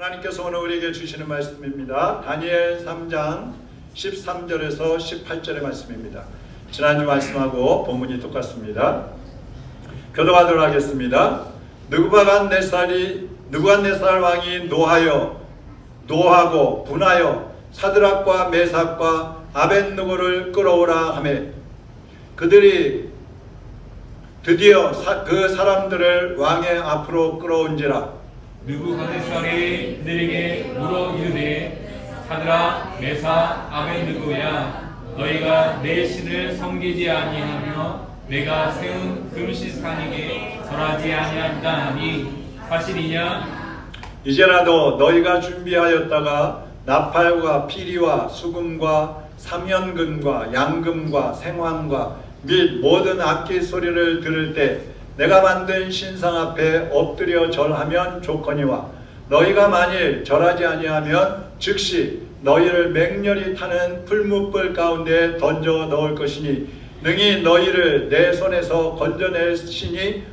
하나님께서 오늘 우리에게 주시는 말씀입니다. 다니엘 3장 13절에서 18절의 말씀입니다. 지난주 말씀하고 본문이 똑같습니다. 교독하도록 하겠습니다. 느부갓네살 왕이 노하고 분하여 사드락과 메삭과 아벳느고를 끌어오라 하매 그들이 드디어 그 사람들을 왕의 앞으로 끌어온지라. 느부갓네살이 그들에게 물어 이르되 사드락 메삭 아벳느고야 너희가 내 신을 섬기지 아니하며 내가 세운 금신상에게 절하지 아니한다 하니 사실이냐? 이제라도 너희가 준비하였다가 나팔과 피리와 수금과 삼연금과 양금과 생황과 및 모든 악기 소리를 들을 때 내가 만든 신상 앞에 엎드려 절하면 좋거니와 너희가 만일 절하지 아니하면 즉시 너희를 맹렬히 타는 풀무불 가운데 던져 넣을 것이니 능히 너희를 내 손에서 건져낼 신이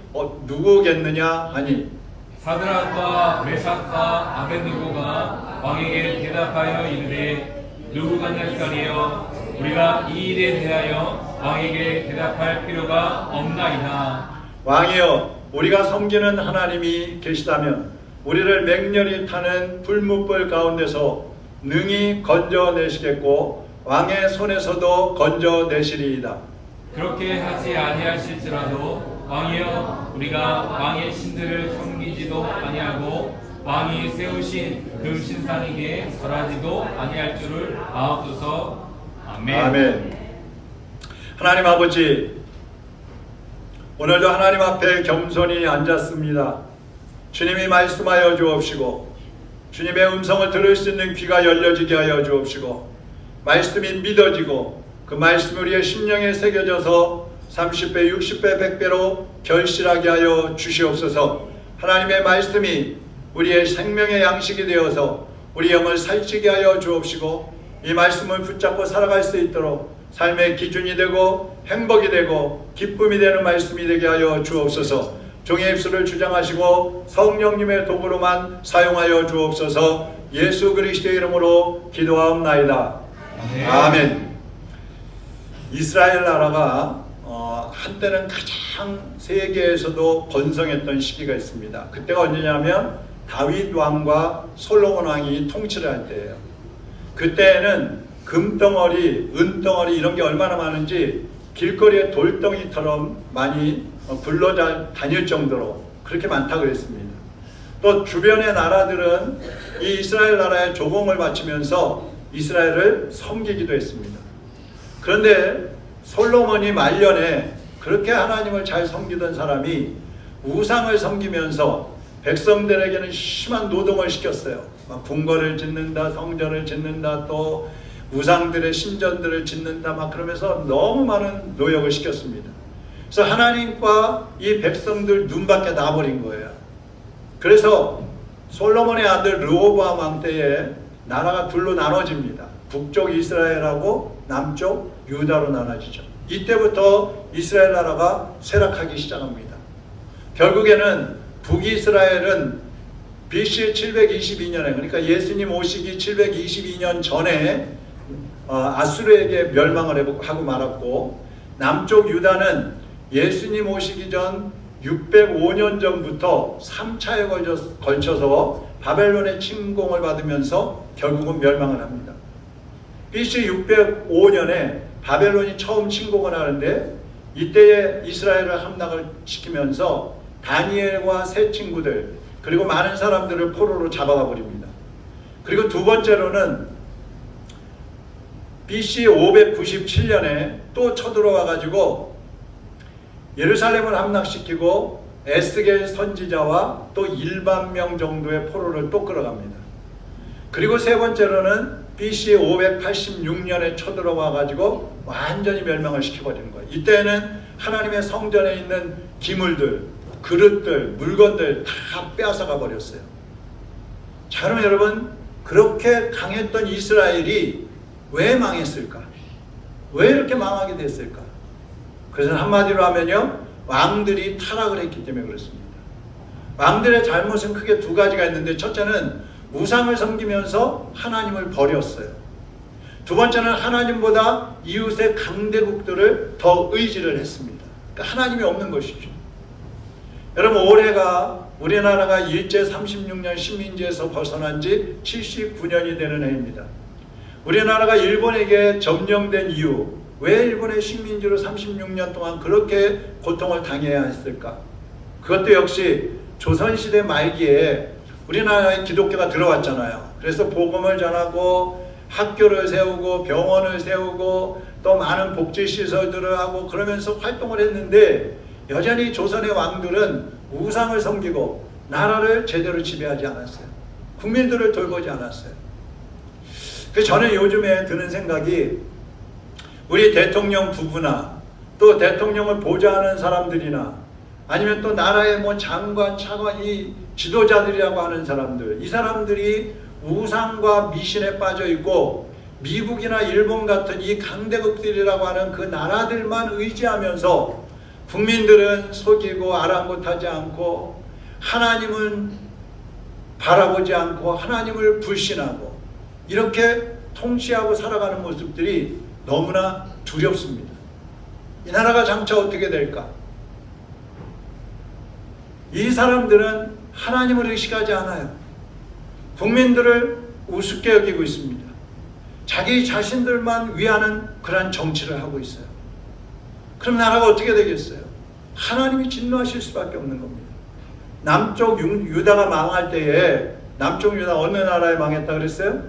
누구겠느냐 하니 사드락과 메삭과 아벳느고가 왕에게 대답하여 이르되 느부갓네살이여 우리가 이 일에 대하여 왕에게 대답할 필요가 없나이다. 왕이여 우리가 섬기는 하나님이 계시다면 우리를 맹렬히 타는 풀무불 가운데서 능히 건져내시겠고 왕의 손에서도 건져내시리이다. 그렇게 하지 아니하실지라도 왕이여 우리가 왕의 신들을 섬기지도 아니하고 왕이 세우신 금신상에게 절하지도 아니할 줄을 아옵소서. 아멘. 아멘. 하나님 아버지, 오늘도 하나님 앞에 겸손히 앉았습니다. 주님이 말씀하여 주옵시고 주님의 음성을 들을 수 있는 귀가 열려지게 하여 주옵시고 말씀이 믿어지고 그 말씀이 우리의 심령에 새겨져서 30배, 60배, 100배로 결실하게 하여 주시옵소서. 하나님의 말씀이 우리의 생명의 양식이 되어서 우리 영을 살찌게 하여 주옵시고 이 말씀을 붙잡고 살아갈 수 있도록 삶의 기준이 되고 행복이 되고 기쁨이 되는 말씀이 되게 하여 주옵소서. 종의 입술을 주장하시고 성령님의 도구로만 사용하여 주옵소서. 예수 그리스도의 이름으로 기도하옵나이다. 아멘. 이스라엘 나라가 한때는 가장 세계에서도 번성했던 시기가 있습니다. 그때가 언제냐면 다윗 왕과 솔로몬 왕이 통치를 할 때예요. 그때는 금덩어리, 은덩어리 이런 게 얼마나 많은지 길거리에 돌덩이처럼 많이 굴러 다닐 정도로 그렇게 많다고 그랬습니다. 또 주변의 나라들은 이 이스라엘 나라에 조공을 바치면서 이스라엘을 섬기기도 했습니다. 그런데 솔로몬이 말년에 그렇게 하나님을 잘 섬기던 사람이 우상을 섬기면서 백성들에게는 심한 노동을 시켰어요. 막 궁궐을 짓는다, 성전을 짓는다, 또 우상들의 신전들을 짓는다, 막 그러면서 너무 많은 노역을 시켰습니다. 그래서 하나님과 이 백성들 눈밖에 나버린 거예요. 그래서 솔로몬의 아들 르호보암 왕 때에 나라가 둘로 나눠집니다. 북쪽 이스라엘하고 남쪽 유다로 나눠지죠. 이때부터 이스라엘 나라가 쇠락하기 시작합니다. 결국에는 북이스라엘은 BC 722년에 그러니까 예수님 오시기 722년 전에 아수르에게 멸망을 하고 말았고 남쪽 유다는 예수님 오시기 전 605년 전부터 3차에 걸쳐서 바벨론의 침공을 받으면서 결국은 멸망을 합니다. BC 605년에 바벨론이 처음 침공을 하는데 이때에 이스라엘을 함락을 시키면서 다니엘과 세 친구들 그리고 많은 사람들을 포로로 잡아가 버립니다. 그리고 두 번째로는 BC 597년에 또 쳐들어와 가지고 예루살렘을 함락시키고 에스겔 선지자와 또 1만 정도의 포로를 또 끌어갑니다. 그리고 세 번째로는 BC 586년에 쳐들어와 가지고 완전히 멸망을 시켜버리는 거예요. 이때는 하나님의 성전에 있는 기물들, 그릇들, 물건들 다 빼앗아가 버렸어요. 자, 그럼 여러분 그렇게 강했던 이스라엘이 왜 망했을까? 왜 이렇게 망하게 됐을까? 그래서 한마디로 하면요, 왕들이 타락을 했기 때문에 그렇습니다. 왕들의 잘못은 크게 두 가지가 있는데 첫째는 우상을 섬기면서 하나님을 버렸어요. 두 번째는 하나님보다 이웃의 강대국들을 더 의지를 했습니다. 그러니까 하나님이 없는 것이죠. 여러분, 올해가 우리나라가 일제 36년 식민지에서 벗어난 지 79년이 되는 해입니다. 우리나라가 일본에게 점령된 이유, 왜 일본의 식민지로 36년 동안 그렇게 고통을 당해야 했을까? 그것도 역시 조선시대 말기에 우리나라에 기독교가 들어왔잖아요. 그래서 복음을 전하고 학교를 세우고 병원을 세우고 또 많은 복지시설들을 하고 그러면서 활동을 했는데 여전히 조선의 왕들은 우상을 섬기고 나라를 제대로 지배하지 않았어요. 국민들을 돌보지 않았어요. 그래서 저는 요즘에 드는 생각이 우리 대통령 부부나 또 대통령을 보좌하는 사람들이나 아니면 또 나라의 뭐 장관, 차관, 이 지도자들이라고 하는 사람들, 이 사람들이 우상과 미신에 빠져 있고 미국이나 일본 같은 이 강대국들이라고 하는 그 나라들만 의지하면서 국민들은 속이고 아랑곳하지 않고 하나님은 바라보지 않고 하나님을 불신하고 이렇게 통치하고 살아가는 모습들이 너무나 두렵습니다. 이 나라가 장차 어떻게 될까? 이 사람들은 하나님을 의식하지 않아요. 국민들을 우습게 여기고 있습니다. 자기 자신들만 위하는 그런 정치를 하고 있어요. 그럼 나라가 어떻게 되겠어요? 하나님이 진노하실 수밖에 없는 겁니다. 남쪽 유다가 망할 때에 남쪽 유다 어느 나라에 망했다 그랬어요?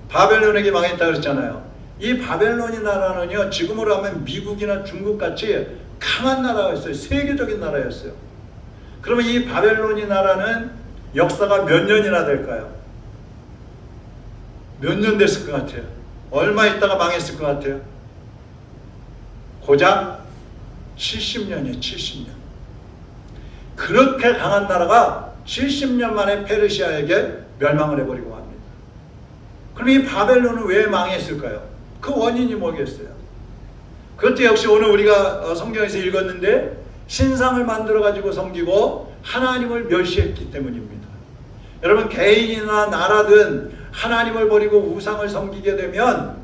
바벨론에게 망했다 그랬잖아요. 이 바벨론이 나라는요, 지금으로 하면 미국이나 중국같이 강한 나라였어요. 세계적인 나라였어요. 그러면 이 바벨론이 나라는 역사가 몇 년이나 될까요? 몇 년 됐을 것 같아요? 얼마 있다가 망했을 것 같아요? 고작 70년이에요. 70년. 그렇게 강한 나라가 70년 만에 페르시아에게 멸망을 해버리고 합니다. 그럼 이 바벨론은 왜 망했을까요? 그 원인이 뭐겠어요? 그것도 역시 오늘 우리가 성경에서 읽었는데 신상을 만들어 가지고 섬기고 하나님을 멸시했기 때문입니다. 여러분, 개인이나 나라든 하나님을 버리고 우상을 섬기게 되면,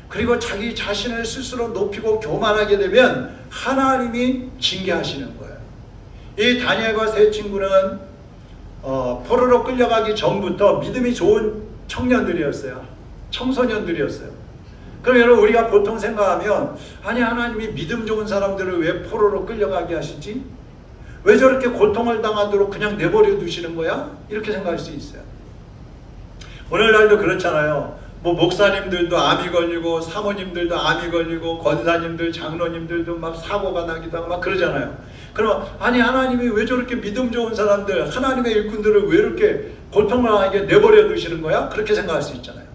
그리고 자기 자신을 스스로 높이고 교만하게 되면 하나님이 징계하시는 거예요. 이 다니엘과 세 친구는 포로로 끌려가기 전부터 믿음이 좋은 청년들이었어요. 청소년들이었어요. 그럼 여러분, 우리가 보통 생각하면 아니, 하나님이 믿음 좋은 사람들을 왜 포로로 끌려가게 하시지? 왜 저렇게 고통을 당하도록 그냥 내버려 두시는 거야? 이렇게 생각할 수 있어요. 오늘날도 그렇잖아요. 뭐 목사님들도 암이 걸리고 사모님들도 암이 걸리고 권사님들, 장로님들도 막 사고가 나기도 하고 막 그러잖아요. 그럼 아니, 하나님이 왜 저렇게 믿음 좋은 사람들, 하나님의 일꾼들을 왜 이렇게 고통당하게 내버려 두시는 거야? 그렇게 생각할 수 있잖아요.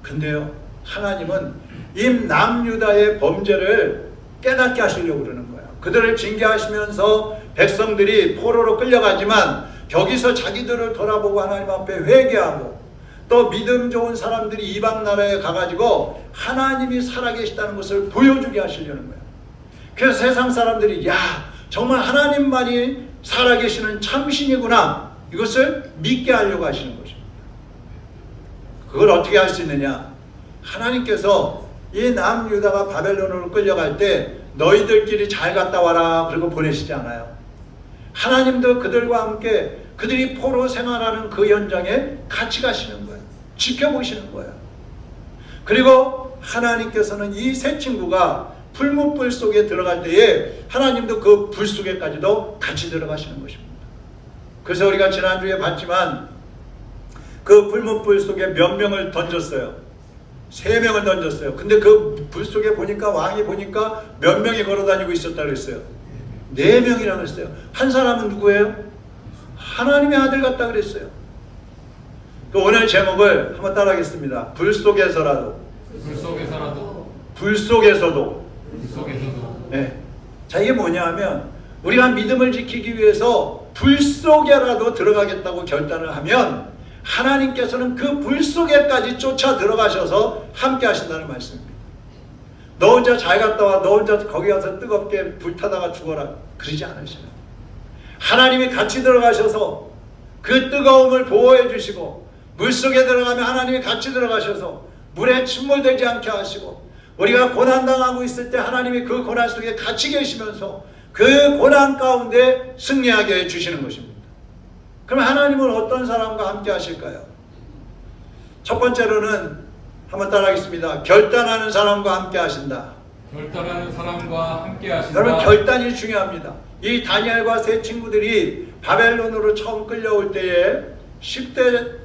근데요, 하나님은 이 남유다의 범죄를 깨닫게 하시려고 그러는 거예요. 그들을 징계하시면서 백성들이 포로로 끌려가지만 거기서 자기들을 돌아보고 하나님 앞에 회개하고 또 믿음 좋은 사람들이 이방 나라에 가가지고 하나님이 살아계시다는 것을 보여주게 하시려는 거예요. 그래서 세상 사람들이 야, 정말 하나님만이 살아계시는 참신이구나, 이것을 믿게 하려고 하시는 것입니다. 그걸 어떻게 할 수 있느냐? 하나님께서 이 남유다가 바벨론으로 끌려갈 때 너희들끼리 잘 갔다 와라 그리고 보내시지 않아요. 하나님도 그들과 함께 그들이 포로 생활하는 그 현장에 같이 가시는 거예요. 지켜보시는 거예요. 그리고 하나님께서는 이 세 친구가 풀무불 속에 들어갈 때에 하나님도 그 불 속에까지도 같이 들어가시는 것입니다. 그래서 우리가 지난주에 봤지만 그 풀무불 속에 몇 명을 던졌어요. 3명을 던졌어요. 근데 그 불 속에 보니까 왕이 보니까 몇 명이 걸어다니고 있었다 그랬어요. 4명이라고 했어요. 한 사람은 누구예요? 하나님의 아들 같다 그랬어요. 그 오늘 제목을 한번 따라하겠습니다. 불 속에서라도. 불 속에서라도. 불 속에서도. 불 속에서도. 네. 자, 이게 뭐냐 하면 우리가 믿음을 지키기 위해서 불 속에라도 들어가겠다고 결단을 하면 하나님께서는 그 불 속에까지 쫓아 들어가셔서 함께 하신다는 말씀입니다. 너 혼자 잘 갔다 와, 너 혼자 거기 가서 뜨겁게 불타다가 죽어라, 그러지 않으셔요. 하나님이 같이 들어가셔서 그 뜨거움을 보호해 주시고 물속에 들어가면 하나님이 같이 들어가셔서 물에 침몰되지 않게 하시고 우리가 고난당하고 있을 때 하나님이 그 고난 속에 같이 계시면서 그 고난 가운데 승리하게 해주시는 것입니다. 그럼 하나님은 어떤 사람과 함께 하실까요? 첫 번째로는 한번 따라하겠습니다. 결단하는 사람과 함께 하신다. 결단하는 사람과 함께 하신다. 여러분, 결단이 중요합니다. 이 다니엘과 세 친구들이 바벨론으로 처음 끌려올 때에 10대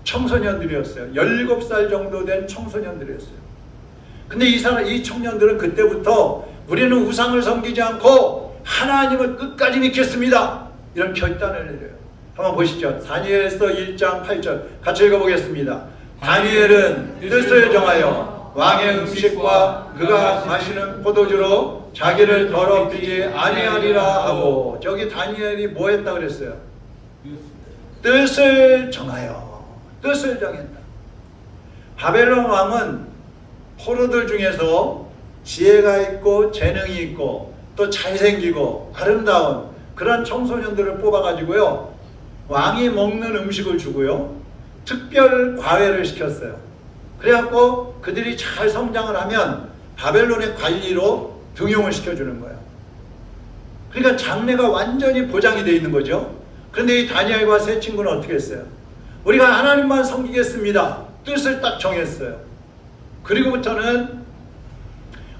청소년들이었어요. 17살 정도 된 청소년들이었어요. 근데 이 청년들은 그때부터 우리는 우상을 섬기지 않고 하나님을 끝까지 믿겠습니다, 이런 결단을 내려요. 한번 보시죠. 다니엘서 1장 8절 같이 읽어보겠습니다. 다니엘은 뜻을 정하여 왕의 음식과 그가 마시는 포도주로 자기를 더럽히지 아니하리라 하고, 저기 다니엘이 뭐 했다 그랬어요? 뜻을 정하여, 뜻을 정했다. 바벨론 왕은 포로들 중에서 지혜가 있고 재능이 있고 또 잘생기고 아름다운 그런 청소년들을 뽑아가지고요, 왕이 먹는 음식을 주고요, 특별 과외를 시켰어요. 그래갖고 그들이 잘 성장을 하면 바벨론의 관리로 등용을 시켜주는 거예요. 그러니까 장래가 완전히 보장이 되어 있는 거죠. 그런데 이 다니엘과 세 친구는 어떻게 했어요? 우리가 하나님만 섬기겠습니다, 뜻을 딱 정했어요. 그리고부터는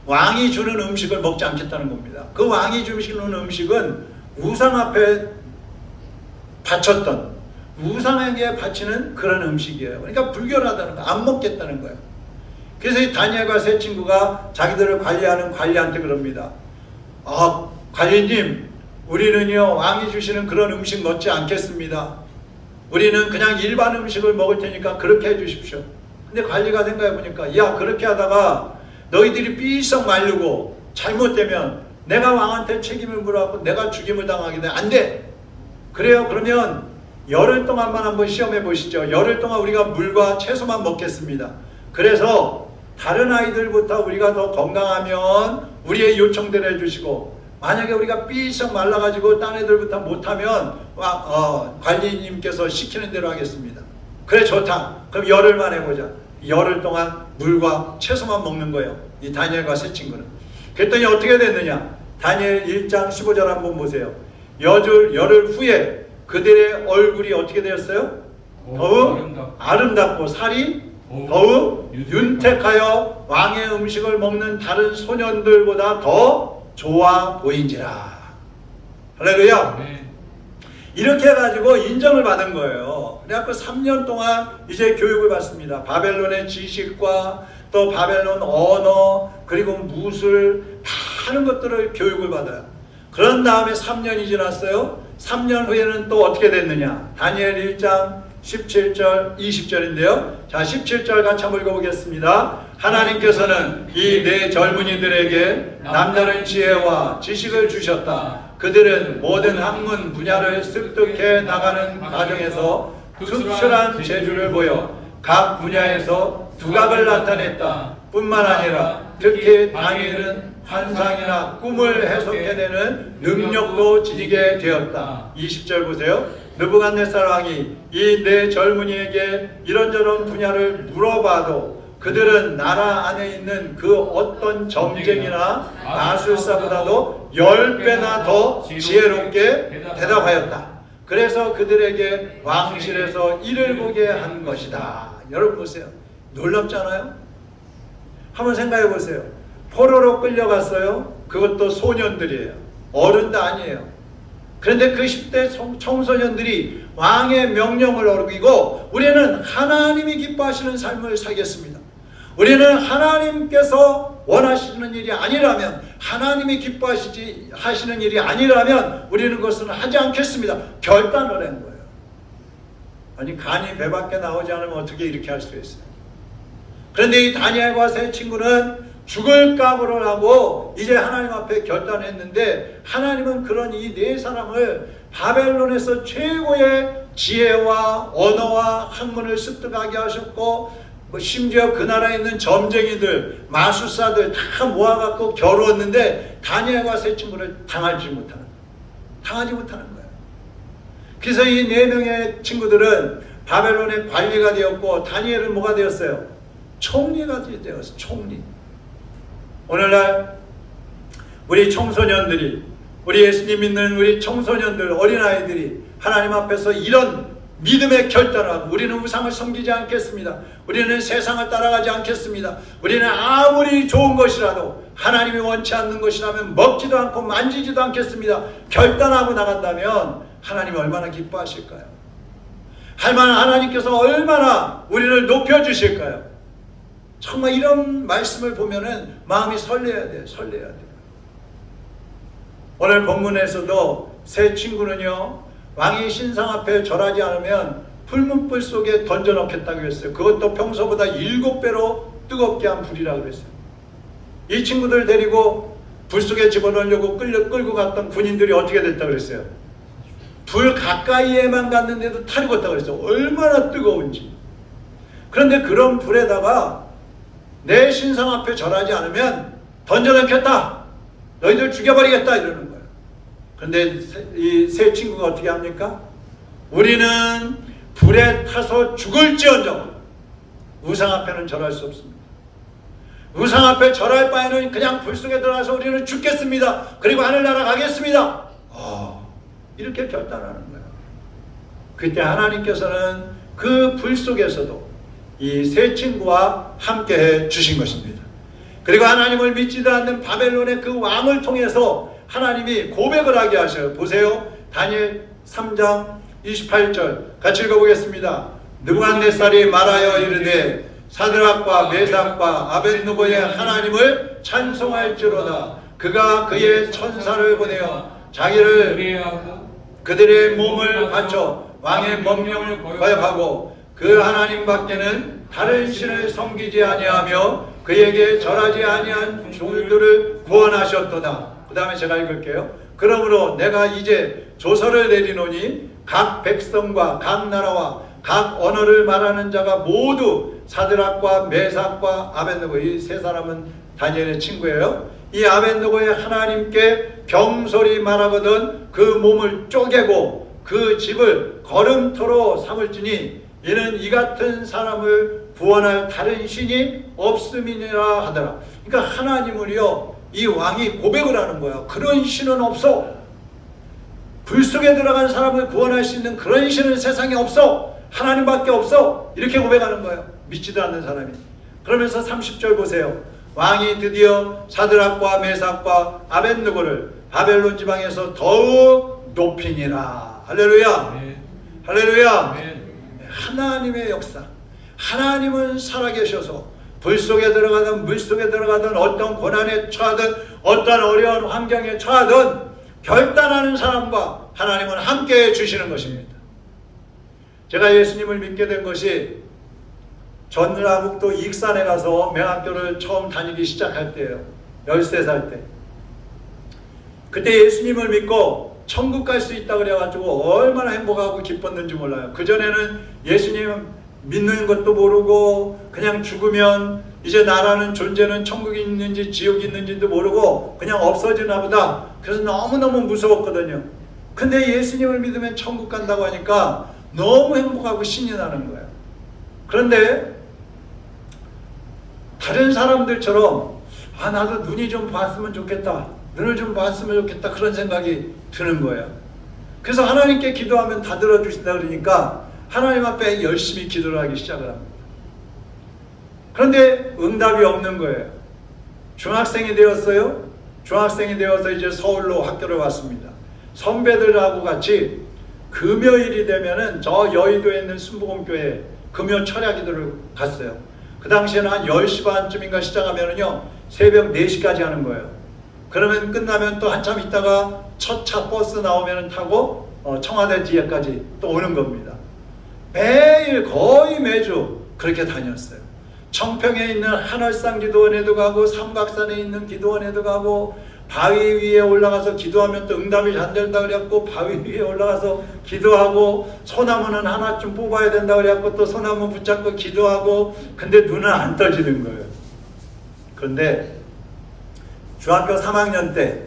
왕이 주는 음식을 먹지 않겠다는 겁니다. 그 왕이 주시는 음식은 우상 앞에 바쳤던, 우상에게 바치는 그런 음식이에요. 그러니까 불결하다는 거, 안 먹겠다는 거예요. 그래서 이 다니엘과 세 친구가 자기들을 관리하는 관리한테 그럽니다. 관리님, 우리는요 왕이 주시는 그런 음식 먹지 않겠습니다. 우리는 그냥 일반 음식을 먹을 테니까 그렇게 해주십시오. 근데 관리가 생각해보니까, 야, 그렇게 하다가 너희들이 삐썩 마르고 잘못되면 내가 왕한테 책임을 물어갖고 내가 죽임을 당하게 돼. 안 돼. 그래요. 그러면 열흘 동안만 한번 시험해 보시죠. 열흘 동안 우리가 물과 채소만 먹겠습니다. 그래서 다른 아이들부터 우리가 더 건강하면 우리의 요청대로 해주시고, 만약에 우리가 삐썩 말라가지고 딴 애들부터 못하면 관리님께서 시키는 대로 하겠습니다. 그래, 좋다. 그럼 열흘만 해보자. 열흘 동안 물과 채소만 먹는 거예요, 이 다니엘과 세 친구는. 그랬더니 어떻게 됐느냐? 다니엘 1장 15절 한번 보세요. 열흘 후에 그들의 얼굴이 어떻게 되었어요? 더욱 아름답고 살이 더욱 윤택하여 왕의 음식을 먹는 다른 소년들보다 더 좋아 보인지라. 할렐루야. 이렇게 해가지고 인정을 받은 거예요. 그래갖고 3년 동안 이제 교육을 받습니다. 바벨론의 지식과 또 바벨론 언어, 그리고 무술, 많은 것들을 교육을 받아요. 그런 다음에 3년이 지났어요. 3년 후에는 또 어떻게 됐느냐? 다니엘 1장 17절 20절인데요. 자, 17절 같이 한번 읽어보겠습니다. 하나님께서는 이 네 젊은이들에게 남다른 지혜와 지식을 주셨다. 그들은 모든 학문 분야를 습득해 나가는 과정에서 특출한 재주를 보여 각 분야에서 두각을 나타냈다. 뿐만 아니라 특히 다니엘은 환상이나 꿈을 해석해내는 능력도 지니게 되었다. 20절 보세요. 느부갓네살 왕이 이 네 젊은이에게 이런저런 분야를 물어봐도 그들은 나라 안에 있는 그 어떤 점쟁이나 마술사보다도 10배나 더 지혜롭게 대답하였다. 그래서 그들에게 왕실에서 일을 보게 한 것이다. 여러분 보세요. 놀랍잖아요? 한번 생각해 보세요. 포로로 끌려갔어요. 그것도 소년들이에요. 어른도 아니에요. 그런데 그 10대 청소년들이 왕의 명령을 어기고 우리는 하나님이 기뻐하시는 삶을 살겠습니다. 우리는 하나님께서 원하시는 일이 아니라면, 하나님이 기뻐하시지 하시는 일이 아니라면 우리는 그것은 하지 않겠습니다. 결단을 한 거예요. 아니, 간이 배 밖에 나오지 않으면 어떻게 이렇게 할 수 있어요? 그런데 이 다니엘과 세 친구는 죽을 각오를 하고 이제 하나님 앞에 결단했는데, 하나님은 그런 이 네 사람을 바벨론에서 최고의 지혜와 언어와 학문을 습득하게 하셨고, 심지어 그 나라에 있는 점쟁이들, 마술사들 다 모아갖고 겨루었는데 다니엘과 세 친구를 당하지 못하는 거예요. 그래서 이 4명의 친구들은 바벨론의 관리가 되었고, 다니엘은 뭐가 되었어요? 총리가 되었어요. 총리. 오늘날 우리 청소년들이, 우리 예수님 믿는 우리 청소년들, 어린아이들이 하나님 앞에서 이런 믿음의 결단을 하고, 우리는 우상을 섬기지 않겠습니다. 우리는 세상을 따라가지 않겠습니다. 우리는 아무리 좋은 것이라도 하나님이 원치 않는 것이라면 먹지도 않고 만지지도 않겠습니다. 결단하고 나간다면 하나님이 얼마나 기뻐하실까요? 하나님께서 얼마나 우리를 높여주실까요? 정말 이런 말씀을 보면은 마음이 설레야 돼요. 설레야 돼요. 오늘 본문에서도 세 친구는요, 왕이 신상 앞에 절하지 않으면 풀문불 속에 던져넣겠다고 했어요. 그것도 평소보다 7배로 뜨겁게 한 불이라고 그랬어요. 이 친구들 데리고 불 속에 집어넣으려고 끌고 갔던 군인들이 어떻게 됐다고 그랬어요? 불 가까이에만 갔는데도 탈 익었다고 그랬어요. 얼마나 뜨거운지. 그런데 그런 불에다가 내 신상 앞에 절하지 않으면 던져넣겠다, 너희들 죽여버리겠다, 이러는 거예요. 그런데 이 세 친구가 어떻게 합니까? 우리는 불에 타서 죽을지언정 우상 앞에는 절할 수 없습니다. 우상 앞에 절할 바에는 그냥 불 속에 들어가서 우리는 죽겠습니다. 그리고 하늘나라 가겠습니다. 이렇게 결단하는 거예요. 그때 하나님께서는 그 불 속에서도 이 세 친구와 함께해 주신 것입니다. 그리고 하나님을 믿지도 않는 바벨론의 그 왕을 통해서 하나님이 고백을 하게 하셔요. 보세요. 다니엘 3장 28절 같이 읽어보겠습니다. 느부갓네살이 말하여 이르되 사드락과 메삭과 아벳느고의 하나님을 찬송할지로다. 그가 그의 천사를 보내어 자기를 그들의 몸을 바쳐 왕의 명령을 거역하고 그 하나님 밖에는 다른 신을 섬기지 아니하며 그에게 절하지 아니한 종들을 구원하셨도다. 그 다음에 제가 읽을게요. 그러므로 내가 이제 조서를 내리노니 각 백성과 각 나라와 각 언어를 말하는 자가 모두 사드락과 메삭과 아벳느고, 이 세 사람은 다니엘의 친구예요. 이 아벳느고의 하나님께 병소리 말하거든 그 몸을 쪼개고 그 집을 거름토로 삼을지니 이는 이 같은 사람을 구원할 다른 신이 없음이니라 하더라. 그러니까 하나님을요, 이 왕이 고백을 하는 거야. 그런 신은 없어. 불 속에 들어간 사람을 구원할 수 있는 그런 신은 세상에 없어. 하나님밖에 없어. 이렇게 고백하는 거예요. 믿지도 않는 사람이. 그러면서 30절 보세요. 왕이 드디어 사드락과 메삭과 아벳느고를 바벨론 지방에서 더욱 높이니라. 할렐루야. 네. 할렐루야. 네. 하나님의 역사. 하나님은 살아계셔서 불 속에 들어가든 물 속에 들어가든 어떤 고난에 처하든 어떤 어려운 환경에 처하든 결단하는 사람과 하나님은 함께해 주시는 것입니다. 제가 예수님을 믿게 된 것이 전라북도 익산에 가서 맹학교를 처음 다니기 시작할 때예요. 13살 때. 그때 예수님을 믿고 천국 갈 수 있다 그래가지고 얼마나 행복하고 기뻤는지 몰라요. 그전에는 예수님 믿는 것도 모르고 그냥 죽으면 이제 나라는 존재는 천국이 있는지 지옥이 있는지도 모르고 그냥 없어지나 보다. 그래서 너무너무 무서웠거든요. 근데 예수님을 믿으면 천국 간다고 하니까 너무 행복하고 신이 나는 거예요. 그런데 다른 사람들처럼 나도 눈이 좀 봤으면 좋겠다, 눈을 좀 봤으면 좋겠다, 그런 생각이 드는 거예요. 그래서 하나님께 기도하면 다 들어주신다 그러니까 하나님 앞에 열심히 기도를 하기 시작을 합니다. 그런데 응답이 없는 거예요. 중학생이 되었어요. 중학생이 되어서 이제 서울로 학교를 왔습니다. 선배들하고 같이 금요일이 되면은 저 여의도에 있는 순복음교회 금요 철야 기도를 갔어요. 그 당시에는 한 10시 반쯤인가 시작하면은요, 새벽 4시까지 하는 거예요. 그러면 끝나면 또 한참 있다가 첫 차 버스 나오면 타고 청와대 뒤에까지 또 오는 겁니다. 매일 거의 매주 그렇게 다녔어요. 청평에 있는 한월산 기도원에도 가고 삼각산에 있는 기도원에도 가고 바위 위에 올라가서 기도하면 또 응답이 잘 된다 그래갖고 바위 위에 올라가서 기도하고 소나무는 하나쯤 뽑아야 된다 그래갖고 또 소나무 붙잡고 기도하고, 근데 눈은 안 떠지는 거예요. 그런데 중학교 3학년 때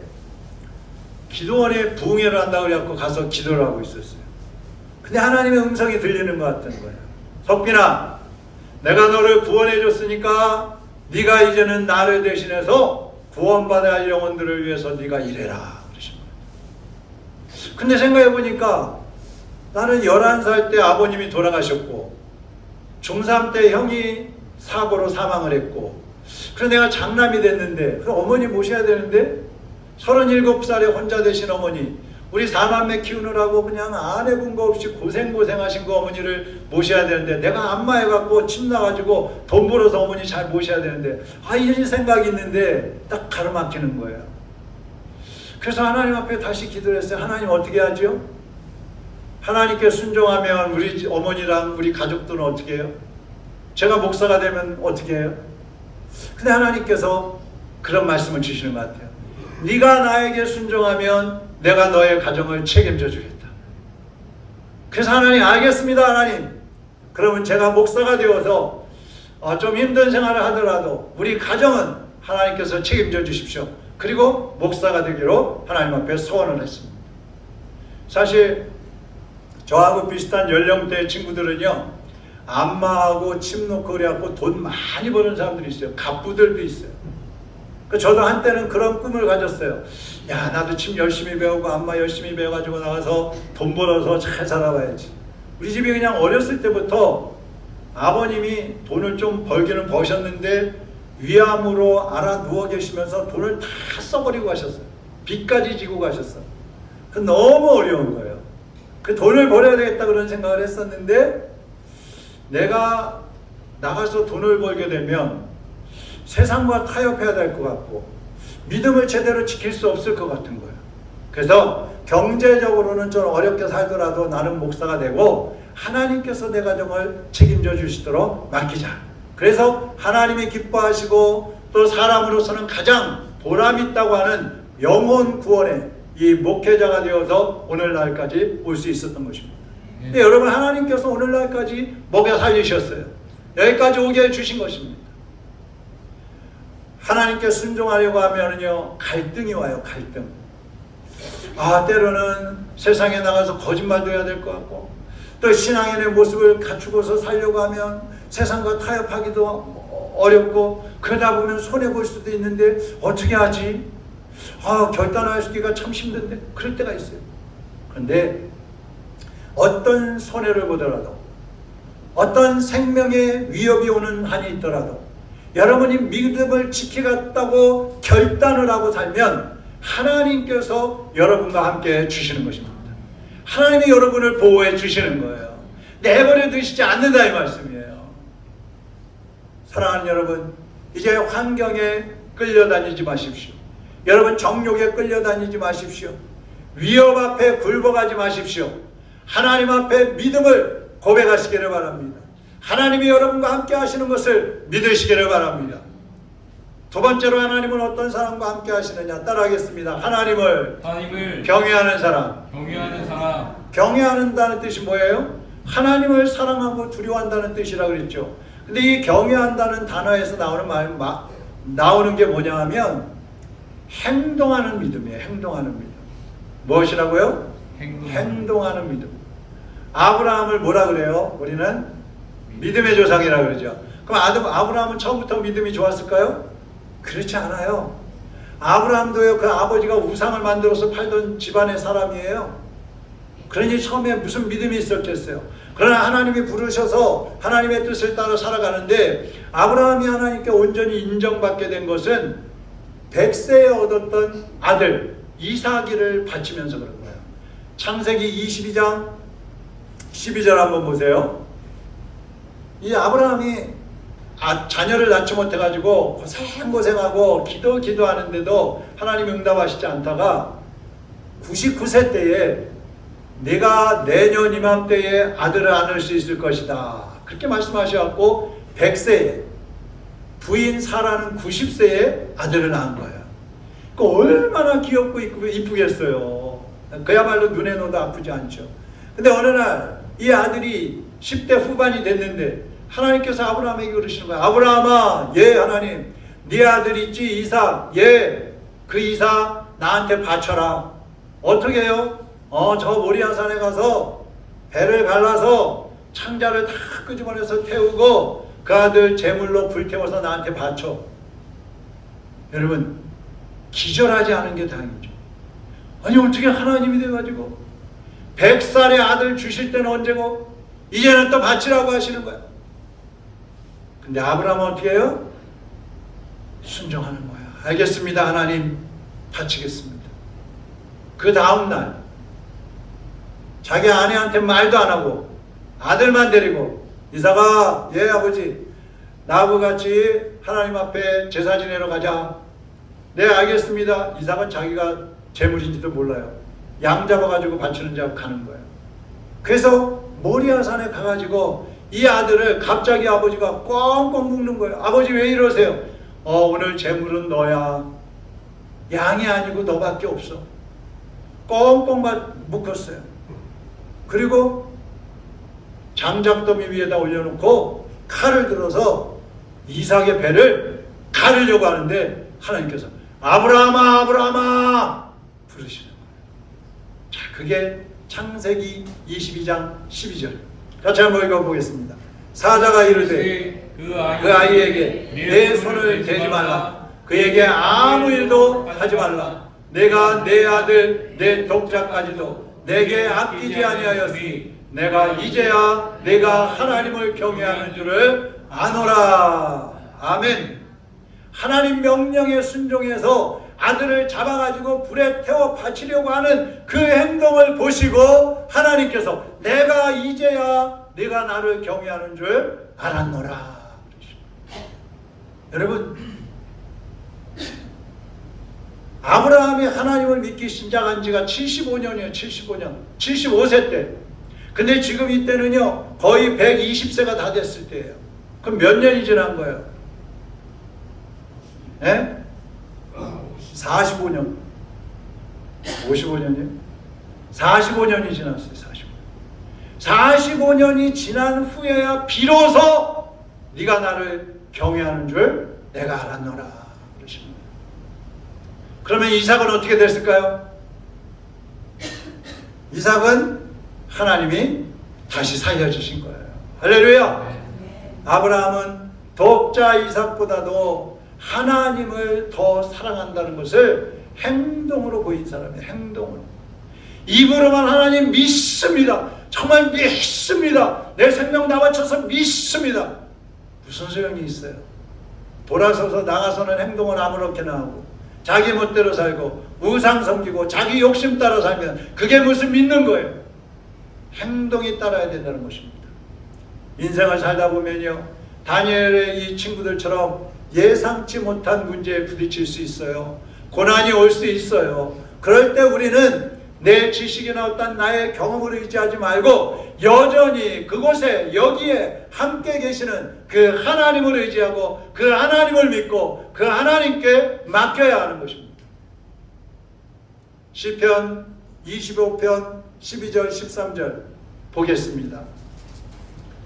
기도원에 부흥회를 한다고 그래갖고 가서 기도를 하고 있었어요. 근데 하나님의 음성이 들리는 것 같은 거예요. 석빈아, 내가 너를 구원해 줬으니까 네가 이제는 나를 대신해서 구원받아야 할 영혼들을 위해서 네가 일해라 그러신 거예요. 근데 생각해 보니까 나는 11살 때 아버님이 돌아가셨고 중3 때 형이 사고로 사망을 했고, 그래서 내가 장남이 됐는데, 그럼 어머니 모셔야 되는데 37살에 혼자 되신 어머니, 우리 4남매 키우느라고 그냥 안 해본 거 없이 고생하신 그 어머니를 모셔야 되는데, 내가 안마해갖고 침 나가지고 돈 벌어서 어머니 잘 모셔야 되는데, 이런 생각이 있는데 딱 가로막히는 거예요. 그래서 하나님 앞에 다시 기도를 했어요. 하나님 어떻게 하죠? 하나님께 순종하면 우리 어머니랑 우리 가족들은 어떻게 해요? 제가 목사가 되면 어떻게 해요? 근데 하나님께서 그런 말씀을 주시는 것 같아요. 네가 나에게 순종하면 내가 너의 가정을 책임져 주겠다. 그래서 하나님, 알겠습니다 하나님. 그러면 제가 목사가 되어서 좀 힘든 생활을 하더라도 우리 가정은 하나님께서 책임져 주십시오. 그리고 목사가 되기로 하나님 앞에 소원을 했습니다. 사실 저하고 비슷한 연령대의 친구들은요, 안마하고 침 놓고 그래갖고 돈 많이 버는 사람들이 있어요. 갑부들도 있어요. 저도 한때는 그런 꿈을 가졌어요. 야, 나도 침 열심히 배우고 안마 열심히 배워가지고 나가서 돈 벌어서 잘 살아봐야지. 우리 집이 그냥 어렸을 때부터 아버님이 돈을 좀 벌기는 버셨는데 위암으로 알아 누워 계시면서 돈을 다 써버리고 가셨어요. 빚까지 지고 가셨어요. 그 너무 어려운 거예요. 그 돈을 벌어야 되겠다 그런 생각을 했었는데, 내가 나가서 돈을 벌게 되면 세상과 타협해야 될 것 같고 믿음을 제대로 지킬 수 없을 것 같은 거예요. 그래서 경제적으로는 좀 어렵게 살더라도 나는 목사가 되고 하나님께서 내 가정을 책임져 주시도록 맡기자. 그래서 하나님이 기뻐하시고 또 사람으로서는 가장 보람 있다고 하는 영혼 구원의 이 목회자가 되어서 오늘날까지 올 수 있었던 것입니다. 근데 여러분, 하나님께서 오늘날까지 먹여 살리셨어요. 여기까지 오게 해주신 것입니다. 하나님께 순종하려고 하면요, 갈등이 와요. 갈등. 때로는 세상에 나가서 거짓말도 해야 될 것 같고, 또 신앙인의 모습을 갖추고서 살려고 하면 세상과 타협하기도 어렵고, 그러다 보면 손해볼 수도 있는데 어떻게 하지? 결단하기가 참 힘든데, 그럴 때가 있어요. 그런데 어떤 손해를 보더라도, 어떤 생명의 위협이 오는 한이 있더라도 여러분이 믿음을 지키겠다고 결단을 하고 살면 하나님께서 여러분과 함께 주시는 것입니다. 하나님이 여러분을 보호해 주시는 거예요. 내버려 두시지 않는다 이 말씀이에요. 사랑하는 여러분, 이제 환경에 끌려다니지 마십시오. 여러분, 정욕에 끌려다니지 마십시오. 위협 앞에 굴복하지 마십시오. 하나님 앞에 믿음을 고백하시기를 바랍니다. 하나님이 여러분과 함께 하시는 것을 믿으시기를 바랍니다. 두 번째로, 하나님은 어떤 사람과 함께 하시느냐? 따라하겠습니다. 하나님을 경외하는 사람. 경외한다는 뜻이 뭐예요? 하나님을 사랑하고 두려워한다는 뜻이라고 그랬죠. 근데 이 경외한다는 단어에서 나오는 게 뭐냐 하면 행동하는 믿음이에요. 행동하는 믿음. 무엇이라고요? 행동하는 믿음. 아브라함을 뭐라 그래요? 우리는 믿음의 조상이라고 그러죠. 그럼 아브라함은 처음부터 믿음이 좋았을까요? 그렇지 않아요. 아브라함도요, 그 아버지가 우상을 만들어서 팔던 집안의 사람이에요. 그러니 처음에 무슨 믿음이 있었겠어요. 그러나 하나님이 부르셔서 하나님의 뜻을 따라 살아가는데, 아브라함이 하나님께 온전히 인정받게 된 것은 100세에 얻었던 아들 이삭을 바치면서 그런 거예요. 창세기 22장 12절 한번 보세요. 이 아브라함이 자녀를 낳지 못해가지고 고생하고 기도하는데도 하나님이 응답하시지 않다가 99세 때에 내가 내년 이맘때에 아들을 안을 수 있을 것이다, 그렇게 말씀하셔갖고 100세에 부인 사라는 90세에 아들을 낳은 거예요. 그 얼마나 귀엽고 이쁘겠어요. 그야말로 눈에 넣어도 아프지 않죠. 근데 어느 날 이 아들이 10대 후반이 됐는데 하나님께서 아브라함에게 그러시는 거예요. 아브라함아, 예 하나님, 네 아들 있지 이삭, 예, 그 이삭 나한테 바쳐라. 어떻게 해요? 저 모리아 산에 가서 배를 갈라서 창자를 다 끄집어내서 태우고 그 아들 제물로 불태워서 나한테 바쳐. 여러분, 기절하지 않은 게 다행이죠. 아니 어떻게 하나님이 돼가지고 100살의 아들 주실 때는 언제고 이제는 또 바치라고 하시는 거야. 근데 아브라함은 어떻게 해요? 순종하는 거야. 알겠습니다 하나님, 바치겠습니다. 그 다음날 자기 아내한테 말도 안 하고 아들만 데리고 이삭아, 예 아버지, 나하고 같이 하나님 앞에 제사 지내러 가자. 네 알겠습니다. 이삭은 자기가 재물인지도 몰라요. 양 잡아가지고 바치는 자 가는 거예요. 그래서 모리아산에 가가지고 이 아들을 갑자기 아버지가 꽁꽁 묶는 거예요. 아버지 왜 이러세요? 오늘 재물은 너야. 양이 아니고 너밖에 없어. 꽁꽁 묶었어요. 그리고 장작더미 위에다 올려놓고 칼을 들어서 이삭의 배를 가르려고 하는데 하나님께서 아브라함아 아브라함아 부르시는 거예요. 자, 그게 창세기 22장 12절. 같이 한번 읽어보겠습니다. 사자가 이르되 그 아이에게 내 손을 대지 말라. 그에게 아무 일도 하지 말라. 내가 내 아들 내 독자까지도 내게 아끼지 아니하였으니 내가 이제야 내가 하나님을 경외하는 줄을 아노라. 아멘. 하나님 명령에 순종해서 아들을 잡아가지고 불에 태워 바치려고 하는 그 행동을 보시고 하나님께서 내가 이제야 네가 나를 경외하는 줄 알았노라. 여러분, 아브라함이 하나님을 믿기 시작한 지가 75년이에요. 75년. 75세 때. 근데 지금 이때는요 거의 120세가 다 됐을 때예요. 그럼 몇 년이 지난 거예요? 예? 45년. 55년이요? 45년이 지났어요. 45년이 지난 후에야 비로소 네가 나를 경외하는 줄 내가 알았노라 그러십니다. 그러면 이삭은 어떻게 됐을까요? 이삭은 하나님이 다시 살려주신 거예요. 할렐루야. 아브라함은 독자 이삭보다도 하나님을 더 사랑한다는 것을 행동으로 보인 사람이에요. 행동으로. 입으로만 하나님 믿습니다. 정말 믿습니다. 내 생명 다 바쳐서 믿습니다. 무슨 소용이 있어요? 돌아서서 나가서는 행동을 아무렇게나 하고 자기 멋대로 살고 우상 섬기고 자기 욕심 따라 살면 그게 무슨 믿는 거예요? 행동이 따라야 된다는 것입니다. 인생을 살다 보면요 다니엘의 이 친구들처럼 예상치 못한 문제에 부딪힐 수 있어요. 고난이 올 수 있어요. 그럴 때 우리는 내 지식이나 어떤 나의 경험을 의지하지 말고 여전히 그곳에 여기에 함께 계시는 그 하나님을 의지하고 그 하나님을 믿고 그 하나님께 맡겨야 하는 것입니다. 시편 25편 12절 13절 보겠습니다.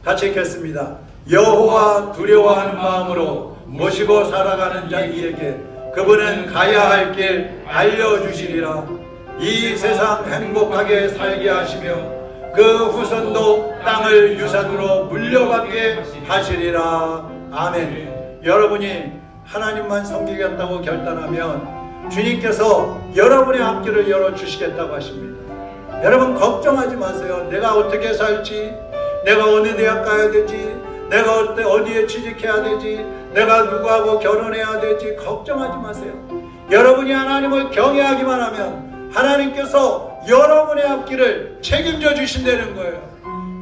같이 읽겠습니다. 여호와 두려워하는 마음으로 모시고 살아가는 자에게 그분은 가야 할 길 알려주시리라. 이 세상 행복하게 살게 하시며 그 후손도 땅을 유산으로 물려받게 하시리라. 아멘. 여러분이 하나님만 섬기겠다고 결단하면 주님께서 여러분의 앞길을 열어주시겠다고 하십니다. 여러분 걱정하지 마세요. 내가 어떻게 살지, 내가 어느 대학 가야 되지, 내가 어디에 취직해야 되지, 내가 누구하고 결혼해야 되지, 걱정하지 마세요. 여러분이 하나님을 경외하기만 하면 하나님께서 여러분의 앞길을 책임져 주신다는 거예요.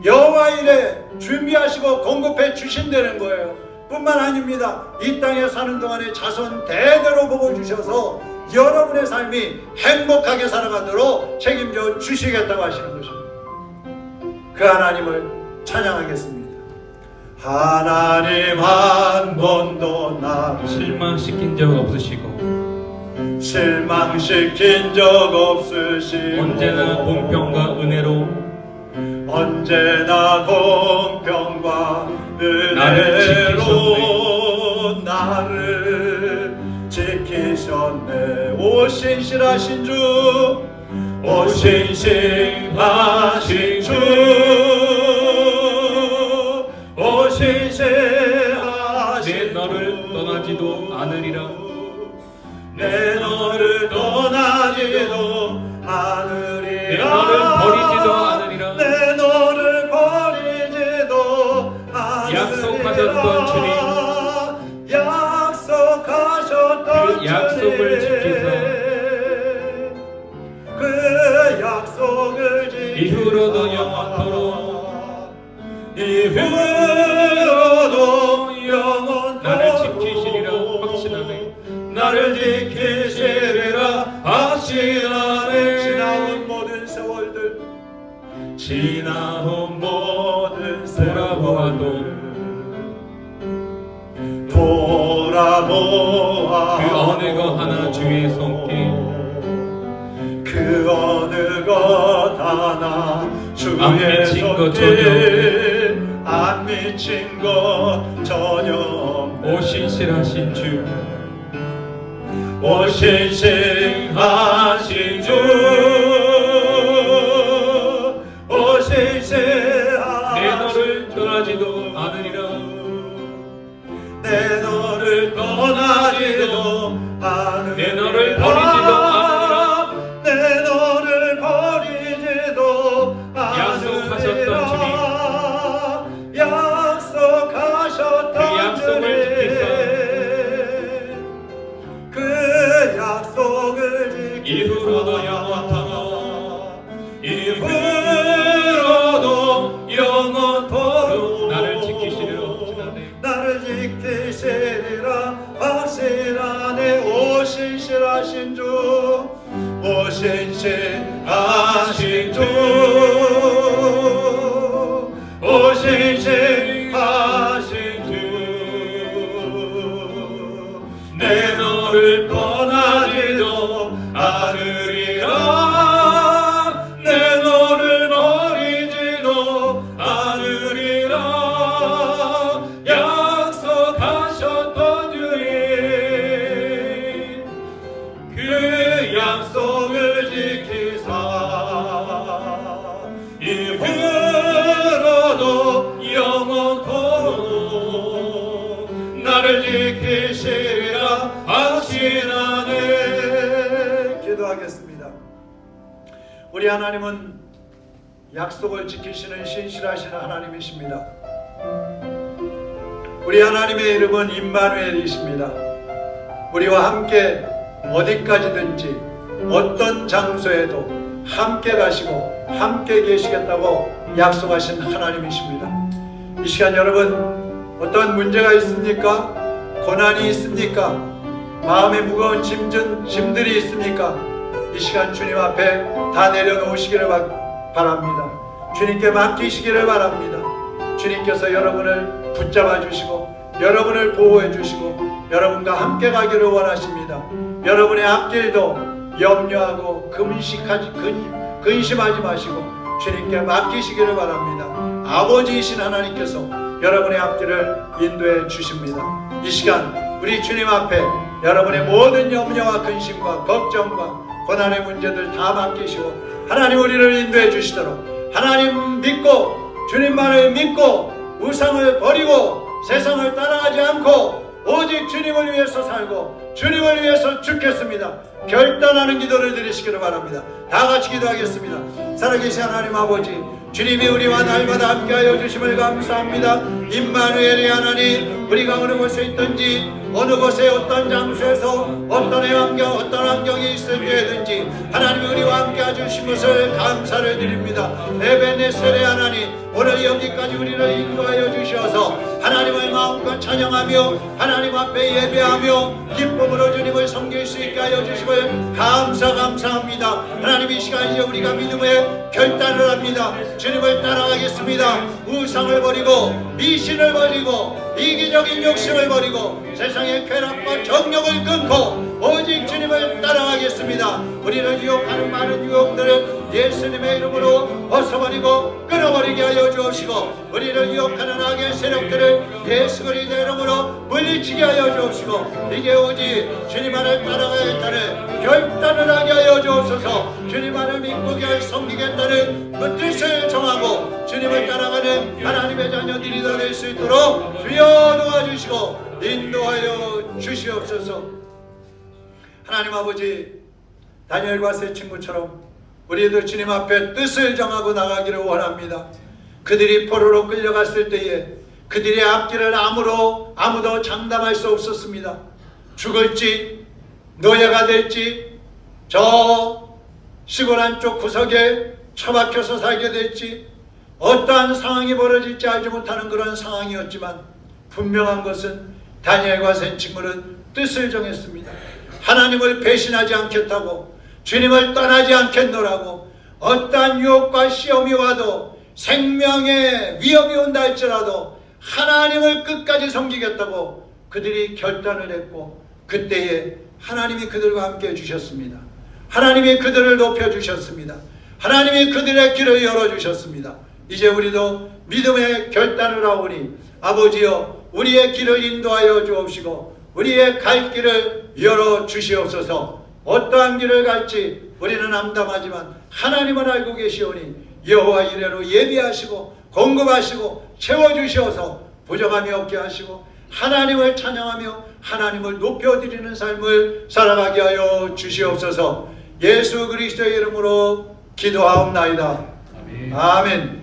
여호와 일에 준비하시고 공급해 주신다는 거예요. 뿐만 아닙니다. 이 땅에 사는 동안에 자손 대대로 복을 주셔서 여러분의 삶이 행복하게 살아가도록 책임져 주시겠다고 하시는 것입니다. 그 하나님을 찬양하겠습니다. 하나님 한 번도 나를 실망시킨 적 없으시고 실망시킨 적 없으시고 언제나 공평과 은혜로 나를 지키셨네. 오 신실하신 주, 오 신실하신 주 떠나지도 않으리라. 내 너를 떠나지도 내 않으리라. 너를 버리지도 않으리라. 내 너를 버리지도 않으리라. 약속하셨던 주님, 약속하셨던 그 약속을 지키사 그 약속을 지키사 이후로도 영원토록 이후로도 영원토록 나를 지키시리라 확신하네. 나를 지키시리라 확신하네. 지나온 모든 세월들 지나온 모든 세월들 돌아보아 그 어느 것 하나 주의 손길 그 어느 것 하나 안 주의 미친 것 손길 안 미친 것 전혀 없네. 오 신실하신 주, 오 신실하신 주, 오 신실하신 내 너를 떠나지도 않으리라. 내 너를 떠나지도 않으리라. 내 너를 버리지도 않으리라. 내 너를 버리지도 약속하셨던 않으리라. 약속하셨던 그 약속을 그 약속을 지키사 이후로도 영원토록 이후로도 영원토록 나를 지키시리라 확신하네. 나를 지키시리라 확신하네. 오 신실하신 주, 오 신실하신 주, 오 신실하신 주, 내 너를 떠나지도 않으리라. 내 너를 버리지도 않으리라. 약속하셨던 주님 그 약속을 지키사 이후로도 영원토록 나를 지키시리라 확신하네. 기도하겠습니다. 우리 하나님은 약속을 지키시는 신실하신 하나님이십니다. 우리 하나님의 이름은 임마누엘이십니다. 우리와 함께 어디까지든지 어떤 장소에도 함께 가시고 함께 계시겠다고 약속하신 하나님이십니다. 이 시간 여러분 어떤 문제가 있습니까? 고난이 있습니까? 마음에 무거운 짐들이 있습니까? 이 시간 주님 앞에 다 내려놓으시기를 바랍니다. 주님께 맡기시기를 바랍니다. 주님께서 여러분을 붙잡아 주시고 여러분을 보호해 주시고 여러분과 함께 가기를 원하십니다. 여러분의 앞길도 염려하고 근심하지 마시고 주님께 맡기시기를 바랍니다. 아버지이신 하나님께서 여러분의 앞길을 인도해 주십니다. 이 시간 우리 주님 앞에 여러분의 모든 염려와 근심과 걱정과 고난의 문제들 다 맡기시고 하나님 우리를 인도해 주시도록 하나님 믿고 주님만을 믿고 우상을 버리고 세상을 따라가지 않고 오직 주님을 위해서 살고 주님을 위해서 죽겠습니다. 결단하는 기도를 드리시기를 바랍니다. 다 같이 기도하겠습니다. 살아계신 하나님 아버지, 주님이 우리와 날마다 함께하여 주심을 감사합니다. 임마누엘이 하나님, 우리가 어느 곳에 있든지 어느 곳에 어떤 장소에서 어떤 환경이 있을 때든지 하나님이 우리와 함께해 주신 것을 감사를 드립니다. 에베네셀의 하나님, 오늘 여기까지 우리를 인도하여 주셔서 하나님을 마음껏 찬양하며 하나님 앞에 예배하며 기쁨으로 주님을 섬길 수 있게 하여 주심을 감사합니다. 하나님 이 시간 이제 우리가 믿음의 결단을 합니다. 주님을 따라가겠습니다. 우상을 버리고 미신을 버리고 이기적인 욕심을 버리고 세상의 쾌락과 정욕을 끊고 오직 주님을 따라가겠습니다. 우리를 유혹하는 많은 유혹들을 예수님의 이름으로 벗어버리고 끊어버리게 하여 주옵시고 우리를 유혹하는 악의 세력들을 예수 그리스도 이름으로 물리치게 하여 주옵시고 이제 오직 주님만을 따라가겠다는 결단을 하게 하여 주옵소서. 주님만을 믿고 섬기겠다는 그 뜻을 정하고 주님을 따라가는 하나님의 자녀들이 될 수 있도록 주여 도와주시고 인도하여 주시옵소서. 하나님 아버지, 다니엘과 세 친구처럼 우리도 주님 앞에 뜻을 정하고 나가기를 원합니다. 그들이 포로로 끌려갔을 때에 그들의 앞길을 아무도 장담할 수 없었습니다. 죽을지 노예가 될지 저 시골 한쪽 구석에 처박혀서 살게 될지 어떠한 상황이 벌어질지 알지 못하는 그런 상황이었지만 분명한 것은 다니엘과 세 친구는 뜻을 정했습니다. 하나님을 배신하지 않겠다고, 주님을 떠나지 않겠노라고, 어떠한 유혹과 시험이 와도 생명의 위협이 온다 할지라도 하나님을 끝까지 섬기겠다고 그들이 결단을 했고, 그때에 하나님이 그들과 함께 해주셨습니다. 하나님이 그들을 높여주셨습니다. 하나님이 그들의 길을 열어주셨습니다. 이제 우리도 믿음의 결단을 하오니 아버지여, 우리의 길을 인도하여 주옵시고 우리의 갈 길을 열어주시옵소서. 어떠한 길을 갈지 우리는 암담하지만 하나님은 알고 계시오니 여호와 이레로 예비하시고 공급하시고 채워주시어서 부족함이 없게 하시고 하나님을 찬양하며 하나님을 높여드리는 삶을 살아가게 하여 주시옵소서. 예수 그리스도의 이름으로 기도하옵나이다. 아멘.